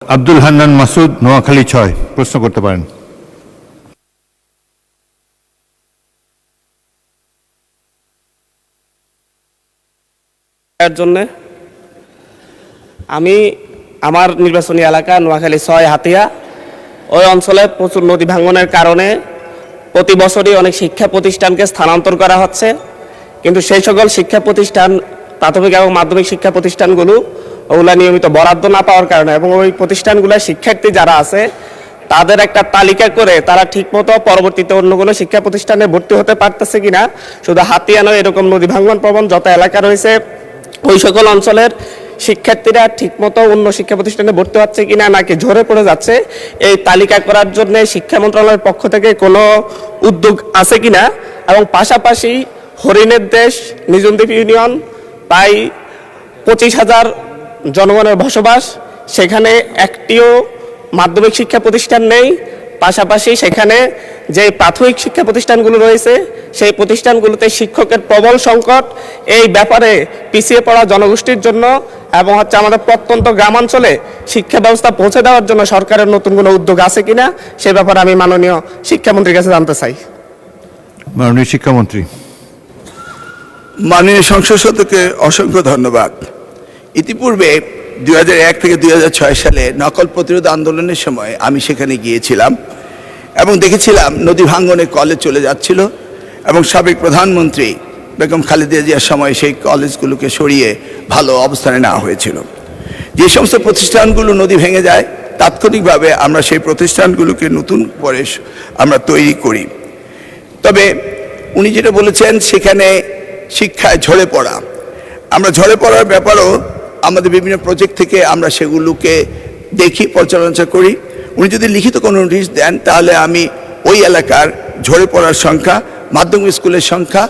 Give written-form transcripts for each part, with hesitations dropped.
আব্দুল হান্নান মাসুদ, নোয়াখালী ৬, প্রশ্ন করতে পারেন। এর জন্য আমি আমার নির্বাচনী এলাকা নোয়াখালী ৬ হাতিয়া, ওই অঞ্চলে প্রচুর নদী ভাঙনের কারণে প্রতি বছরই অনেক শিক্ষা প্রতিষ্ঠানকে স্থানান্তর করা হচ্ছে, কিন্তু সেই সকল শিক্ষা প্রতিষ্ঠান, প্রাথমিক এবং মাধ্যমিক শিক্ষা প্রতিষ্ঠানগুলো ওগুলা নিয়মিত বরাদ্দ না পাওয়ার কারণে এবং ওই প্রতিষ্ঠানগুলোর শিক্ষার্থী যারা আছে তাদের একটা তালিকা করে তারা ঠিকমতো পরবর্তীতে অন্য কোনো শিক্ষা প্রতিষ্ঠানে ভর্তি হতে পারতেছে কিনা, শুধু হাতিয়া নয়, এরকম নদী ভাঙন প্রবণ যত এলাকা রয়েছে ওই সকল অঞ্চলের শিক্ষার্থীরা ঠিকমতো অন্য শিক্ষা প্রতিষ্ঠানে ভর্তি হচ্ছে কিনা নাকি ঝরে পড়ে যাচ্ছে, এই তালিকা করার জন্য শিক্ষা মন্ত্রণালয়ের পক্ষ থেকে কোনো উদ্যোগ আছে কিনা, এবং পাশাপাশি হরিণের দেশ নিজুমদ্বীপ ইউনিয়ন প্রায় 25,000 জনগণের বসবাস, সেখানে একটিও মাধ্যমিক শিক্ষা প্রতিষ্ঠান নেই। পাশাপাশি সেখানে যে প্রাথমিক শিক্ষা প্রতিষ্ঠানগুলো রয়েছে সেই প্রতিষ্ঠানগুলোতে শিক্ষকের প্রবল সংকট। এই ব্যাপারে পিছিয়ে পড়া জনগোষ্ঠীর জন্য এবং আমাদের প্রত্যন্ত গ্রামাঞ্চলে শিক্ষা ব্যবস্থা পৌঁছে দেওয়ার জন্য সরকারের নতুন কোনো উদ্যোগ আছে কিনা সে ব্যাপারে আমি মাননীয় শিক্ষামন্ত্রীর কাছে জানতে চাই। মাননীয় শিক্ষামন্ত্রী। মাননীয় সংসদ সদস্যকে অসংখ্য ধন্যবাদ। ইতিপূর্বে 2001 থেকে 2006 সালে নকল প্রতিরোধ আন্দোলনের সময় আমি সেখানে গিয়েছিলাম এবং দেখেছিলাম নদী ভাঙ্গনে কলেজ চলে যাচ্ছিল এবং সাবেক প্রধানমন্ত্রী বেগম খালেদা জিয়ার সময় সেই কলেজগুলোকে সরিয়ে ভালো অবস্থানে নেওয়া হয়েছিল। যে সমস্ত প্রতিষ্ঠানগুলো নদী ভেঙে যায় তাৎক্ষণিকভাবে আমরা সেই প্রতিষ্ঠানগুলোকে নতুন করে আমরা তৈরি করি। তবে উনি যেটা বলেছেন সেখানে শিক্ষায় ঝরে পড়া, আমরা ঝরে পড়ার ব্যাপারও আমাদের বিভিন্ন প্রজেক্ট থেকে আমরা সেগুলোকে দেখি, পর্যালোচনা করি। উনি যদি লিখিত কোনো নোটিশ দেন তাহলে আমি ওই এলাকার ঝরে পড়ার সংখ্যা, মাধ্যমিক স্কুলের সংখ্যা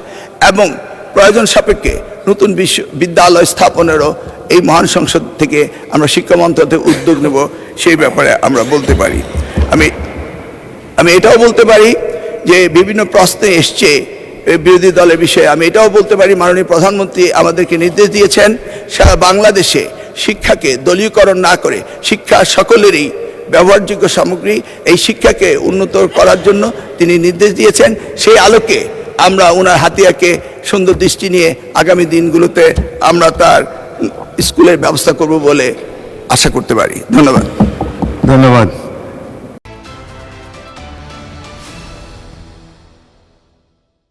এবং প্রয়োজন সাপেক্ষে নতুন বিদ্যালয় স্থাপনেরও এই মহান সংসদ থেকে আমরা শিক্ষা মন্ত্রণালয় উদ্যোগ নেব, সেই ব্যাপারে আমরা বলতে পারি। আমি এটাও বলতে পারি যে বিভিন্ন প্রশ্নে এসছে বিরোধী দলের বিষয়ে, আমি এটাও বলতে পারি মাননীয় প্রধানমন্ত্রী আমাদেরকে নির্দেশ দিয়েছেন সারা বাংলাদেশে শিক্ষাকে দলীয়করণ না করে শিক্ষা সকলেরই ব্যবহারযোগ্য সামগ্রী, এই শিক্ষাকে উন্নত করার জন্য তিনি নির্দেশ দিয়েছেন। সেই আলোকে আমরা ওনার হাতিয়াকে সুন্দর দৃষ্টি নিয়ে আগামী দিনগুলোতে আমরা তার স্কুলের ব্যবস্থা করব বলে আশা করতে পারি। ধন্যবাদ।